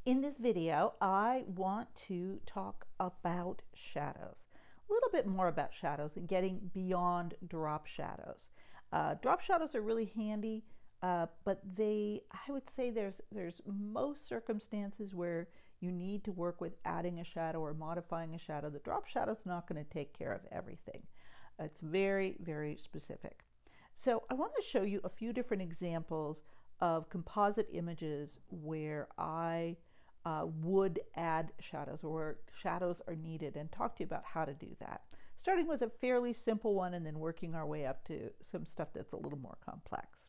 In this video, I want to talk about shadows. A little bit more about shadows and getting beyond drop shadows. Drop shadows are really handy, but I would say there's most circumstances where you need to work with adding a shadow or modifying a shadow. The drop shadow is not going to take care of everything. It's very, very specific. So I want to show you a few different examples of composite images where I would add shadows or where shadows are needed, and talk to you about how to do that. Starting with a fairly simple one and then working our way up to some stuff that's a little more complex.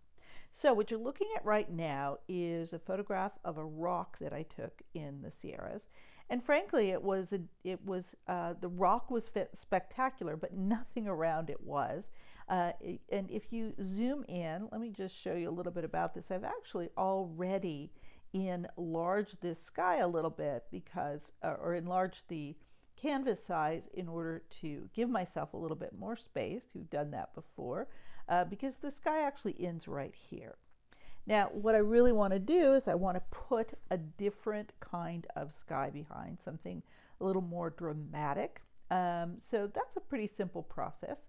So what you're looking at right now is a photograph of a rock that I took in the Sierras. And frankly, the rock was spectacular, but nothing around it was. And if you zoom in, let me just show you a little bit about this. I've actually already enlarged this sky a little bit because, or enlarged the canvas size in order to give myself a little bit more space. You've done that before, because the sky actually ends right here. Now, what I really want to do is I want to put a different kind of sky behind, something a little more dramatic. So that's a pretty simple process.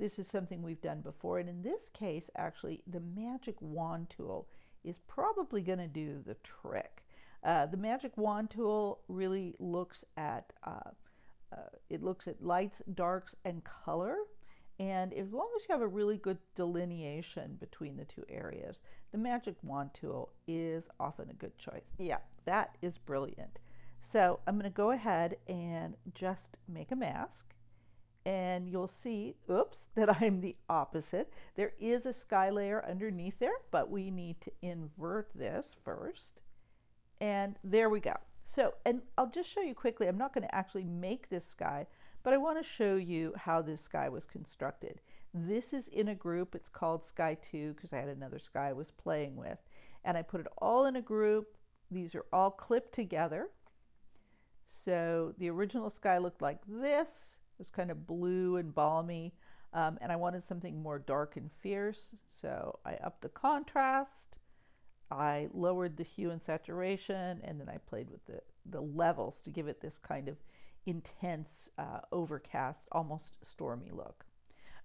This is something we've done before, and in this case, actually, the magic wand tool is probably going to do the trick. The magic wand tool really looks at lights, darks, and color. And as long as you have a really good delineation between the two areas, the magic wand tool is often a good choice. Yeah, that is brilliant. So I'm going to go ahead and just make a mask. And you'll see, oops, that I'm the opposite. There is a sky layer underneath there, but we need to invert this first. And there we go. So, and I'll just show you quickly, I'm not going to actually make this sky, but I want to show you how this sky was constructed. This is in a group. It's called Sky 2 because I had another sky I was playing with. And I put it all in a group. These are all clipped together. So the original sky looked like this. It was kind of blue and balmy. And I wanted something more dark and fierce. So I upped the contrast. I lowered the hue and saturation, and then I played with the levels to give it this kind of intense, overcast, almost stormy look.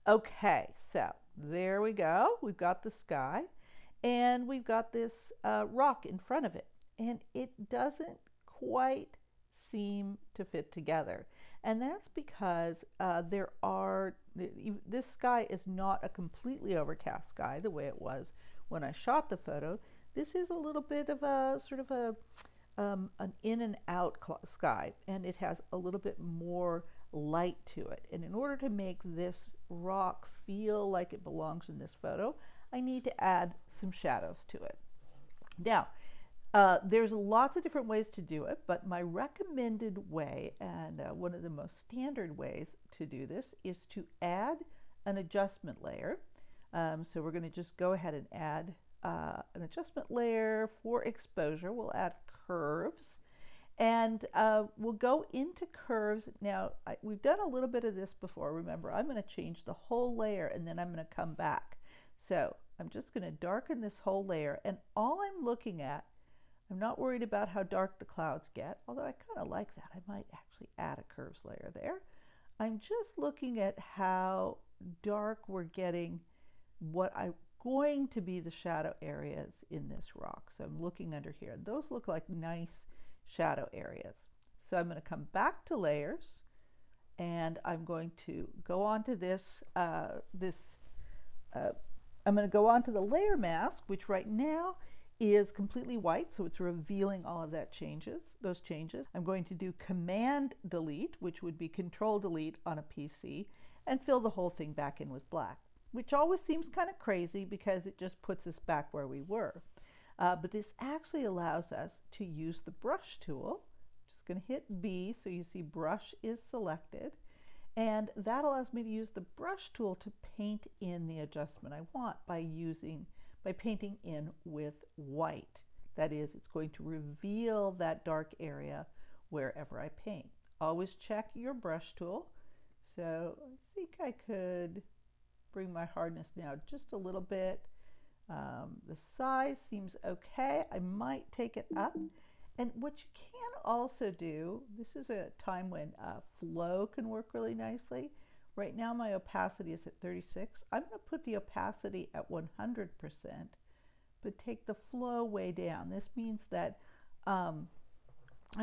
Okay, so there we go. We've got the sky, and we've got this rock in front of it, and it doesn't quite seem to fit together. And that's because this sky is not a completely overcast sky the way it was when I shot the photo. This is a little bit of a sort of an in and out sky, and it has a little bit more light to it. And in order to make this rock feel like it belongs in this photo, I need to add some shadows to it. Now, there's lots of different ways to do it, but my recommended way, and one of the most standard ways to do this, is to add an adjustment layer. So we're going to just go ahead and add an adjustment layer for exposure. We'll add curves, and we'll go into curves. Now, we've done a little bit of this before. Remember, I'm going to change the whole layer, and then I'm going to come back. So I'm just going to darken this whole layer, and all I'm looking at, I'm not worried about how dark the clouds get, although I kind of like that. I might actually add a curves layer there. I'm just looking at how dark we're getting what I'm going to be the shadow areas in this rock. So I'm looking under here. Those look like nice shadow areas. So I'm going to come back to layers, and I'm going to go on to I'm going to go on to the layer mask, which right now is completely white, so it's revealing all of those changes. I'm going to do Command Delete, which would be Control Delete on a PC, and fill the whole thing back in with black, which always seems kind of crazy because it just puts us back where we were. But this actually allows us to use the brush tool. I'm just going to hit B, so you see brush is selected. And that allows me to use the brush tool to paint in the adjustment I want by painting in with white. That is, it's going to reveal that dark area wherever I paint. Always check your brush tool. So I think I could bring my hardness down just a little bit. The size seems okay. I might take it up, And what you can also do, this is a time when flow can work really nicely. Right now my opacity is at 36. I'm going to put the opacity at 100%, but take the flow way down. This means that I'm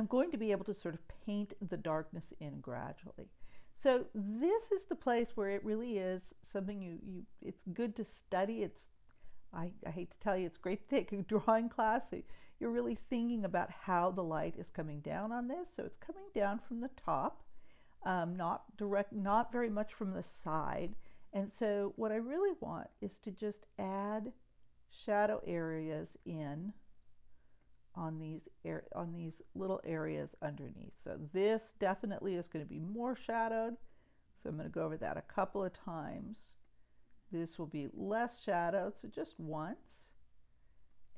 going to be able to sort of paint the darkness in gradually. So this is the place where it really is something it's good to study. I hate to tell you, it's great to take a drawing class. You're really thinking about how the light is coming down on this. So it's coming down from the top, not very much from the side. And so what I really want is to just add shadow areas in on these little areas underneath. So this definitely is going to be more shadowed. So I'm going to go over that a couple of times. This will be less shadowed, so just once.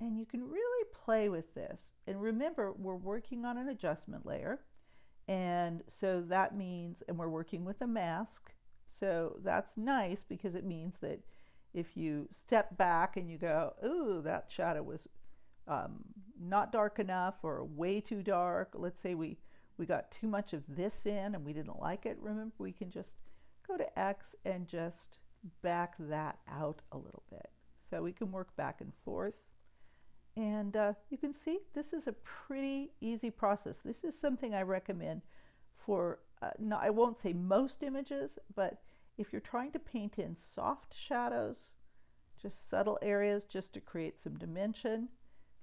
And you can really play with this. And remember, we're working on an adjustment layer. And so that means, and we're working with a mask. So that's nice because it means that if you step back and you go, ooh, that shadow was not dark enough or way too dark. Let's say we got too much of this in and we didn't like it. Remember, we can just go to X and just back that out a little bit. So we can work back and forth. And you can see this is a pretty easy process. This is something I recommend for, I won't say most images, but if you're trying to paint in soft shadows, just subtle areas just to create some dimension,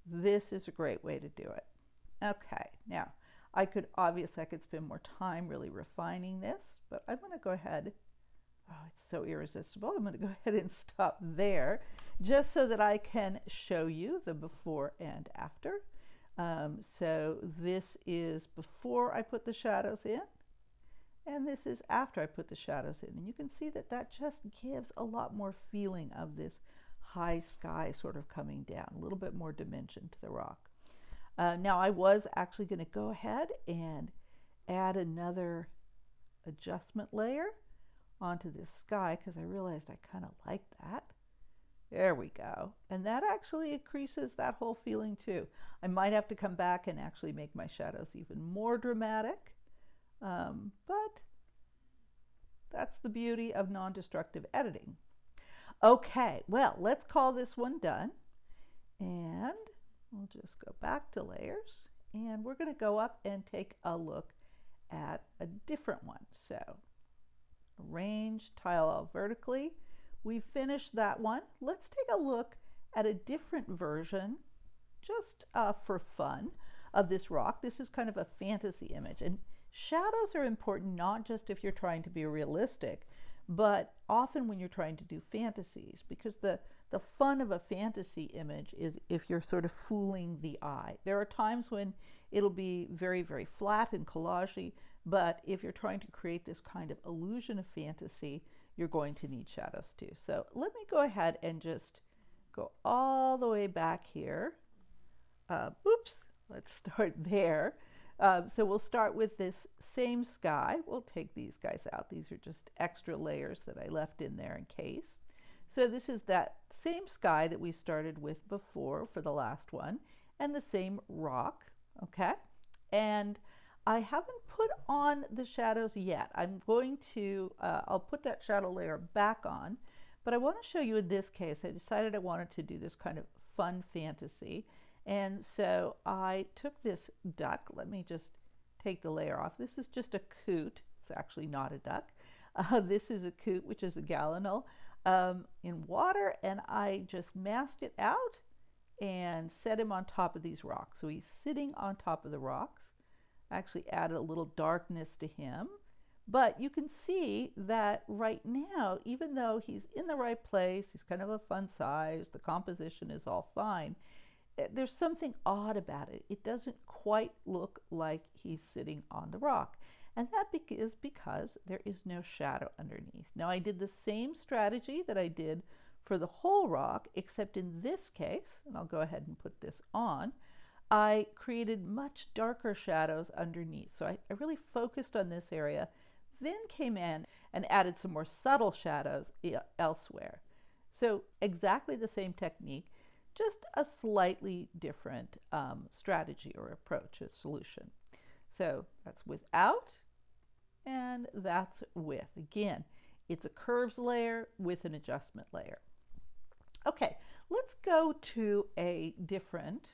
this is a great way to do it. Okay, now I could spend more time really refining this, but I'm going to go ahead. Oh, it's so irresistible. I'm going to go ahead and stop there just so that I can show you the before and after. So this is before I put the shadows in, and this is after I put the shadows in. And you can see that that just gives a lot more feeling of this high sky sort of coming down, a little bit more dimension to the rock. Now I was actually going to go ahead and add another adjustment layer onto this sky because I realized I kind of like that. There we go. And that actually increases that whole feeling too. I might have to come back and actually make my shadows even more dramatic, but that's the beauty of non-destructive editing. Okay, well, let's call this one done. And we'll just go back to layers. And we're going to go up and take a look at a different one. So arrange, tile all vertically. We finished that one. Let's take a look at a different version, just for fun, of this rock. This is kind of a fantasy image. And shadows are important not just if you're trying to be realistic, but often when you're trying to do fantasies, because the fun of a fantasy image is if you're sort of fooling the eye. There are times when it'll be very, very flat and collagey, but if you're trying to create this kind of illusion of fantasy, you're going to need shadows too. So let me go ahead and just go all the way back here. Oops, let's start there. So we'll start with this same sky. We'll take these guys out. These are just extra layers that I left in there in case. So this is that same sky that we started with before for the last one, and the same rock, okay? And I haven't put on the shadows yet. I'm going to, I'll put that shadow layer back on, but I want to show you in this case, I decided I wanted to do this kind of fun fantasy. And so I took this duck. Let me just take the layer off. This is just a coot. It's actually not a duck. This is a coot, which is a gallinule, in water, and I just masked it out and set him on top of these rocks. So he's sitting on top of the rocks. I actually added a little darkness to him. But you can see that right now, even though he's in the right place, he's kind of a fun size, the composition is all fine, there's something odd about it. It doesn't quite look like he's sitting on the rock. And that is because there is no shadow underneath. Now I did the same strategy that I did for the whole rock, except in this case, and I'll go ahead and put this on, I created much darker shadows underneath. So I really focused on this area, then came in and added some more subtle shadows elsewhere. So exactly the same technique, just a slightly different strategy or approach, a solution. So that's without, and that's with. Again, it's a curves layer with an adjustment layer. Okay, let's go to a different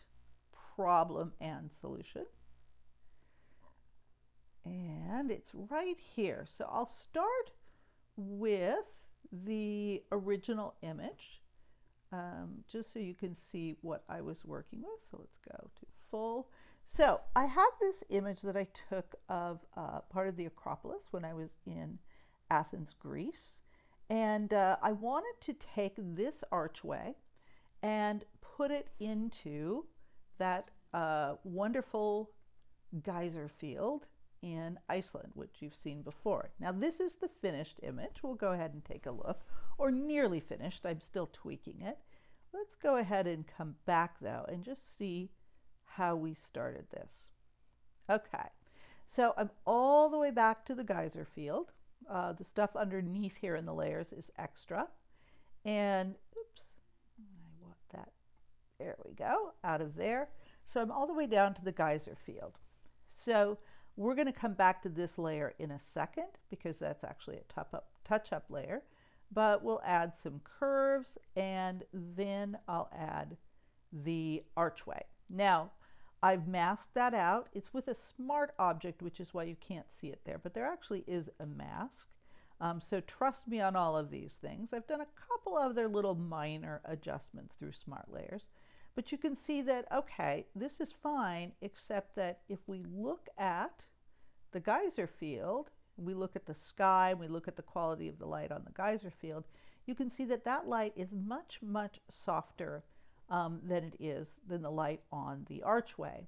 problem and solution. And it's right here. So I'll start with the original image, just so you can see what I was working with. So let's go to full. So I have this image that I took of part of the Acropolis when I was in Athens, Greece. And I wanted to take this archway and put it into that wonderful geyser field in Iceland, which you've seen before. Now this is the finished image. We'll go ahead and take a look, or nearly finished. I'm still tweaking it. Let's go ahead and come back though and just see how we started this. Okay, so I'm all the way back to the geyser field. The stuff underneath here in the layers is extra. And oops, I want that, there we go, out of there. So I'm all the way down to the geyser field. So we're going to come back to this layer in a second because that's actually a touch-up layer. But we'll add some curves and then I'll add the archway. Now, I've masked that out. It's with a smart object, which is why you can't see it there, but there actually is a mask. So trust me on all of these things. I've done a couple other little minor adjustments through smart layers. But you can see that, okay, this is fine, except that if we look at the geyser field, we look at the sky, we look at the quality of the light on the geyser field, you can see that that light is much, much softer than the light on the archway.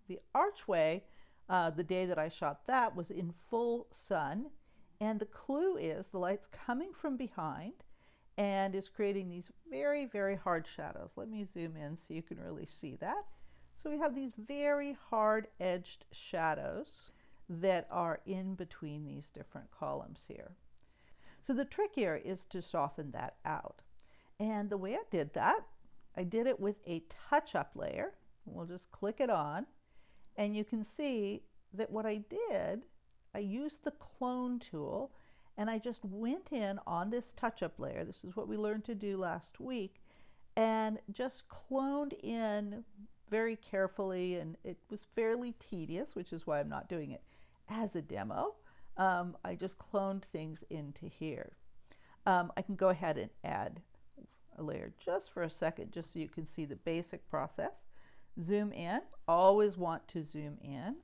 The archway, the day that I shot that, was in full sun, and the clue is the light's coming from behind and is creating these very, very hard shadows. Let me zoom in so you can really see that. So we have these very hard-edged shadows that are in between these different columns here. So the trick here is to soften that out. And the way I did that, I did it with a touch-up layer. We'll just click it on, and you can see that what I did, I used the clone tool, and I just went in on this touch-up layer. This is what we learned to do last week, and just cloned in very carefully, and it was fairly tedious, which is why I'm not doing it as a demo. I just cloned things into here. I can go ahead and add a layer just for a second, just so you can see the basic process. Zoom in, always want to zoom in.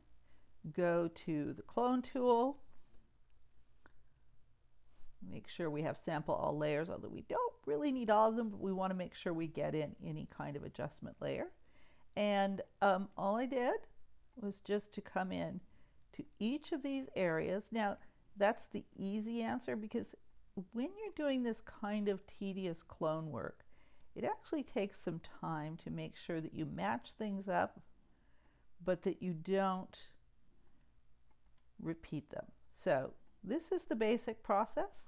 Go to the clone tool. Make sure we have sample all layers, although we don't really need all of them, but we want to make sure we get in any kind of adjustment layer. And all I did was just to come in to each of these areas. Now, that's the easy answer, because when you're doing this kind of tedious clone work, it actually takes some time to make sure that you match things up, but that you don't repeat them. So this is the basic process,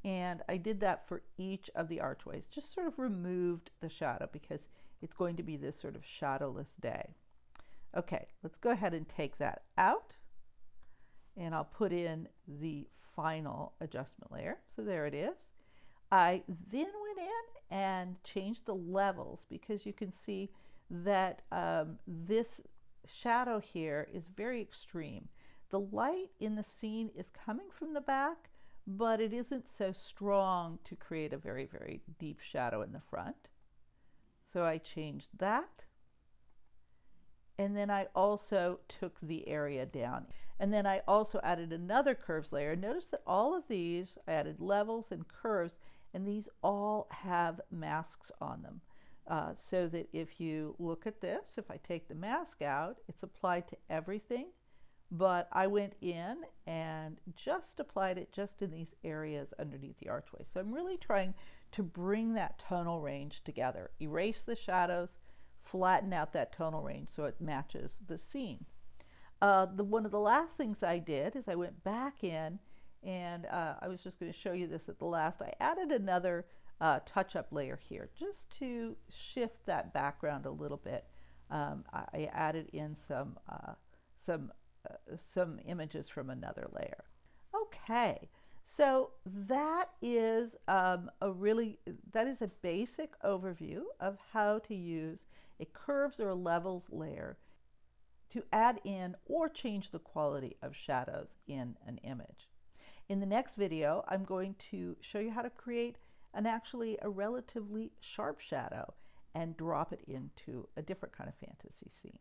and I did that for each of the archways. Just sort of removed the shadow because it's going to be this sort of shadowless day. Okay, let's go ahead and take that out, and I'll put in the final adjustment layer. So there it is. I then went in and changed the levels, because you can see that this shadow here is very extreme. The light in the scene is coming from the back, but it isn't so strong to create a very, very deep shadow in the front. So I changed that. And then I also took the area down. And then I also added another curves layer. Notice that all of these, I added levels and curves, and these all have masks on them. So that if you look at this, if I take the mask out, it's applied to everything. But I went in and just applied it just in these areas underneath the archway. So I'm really trying to bring that tonal range together. Erase the shadows, flatten out that tonal range so it matches the scene. One of the last things I did is I went back in, and I was just going to show you this at the last. I added another touch-up layer here just to shift that background a little bit. I added in some images from another layer. Okay, so that is a basic overview of how to use a curves or levels layer to add in or change the quality of shadows in an image. In the next video, I'm going to show you how to create actually a relatively sharp shadow and drop it into a different kind of fantasy scene.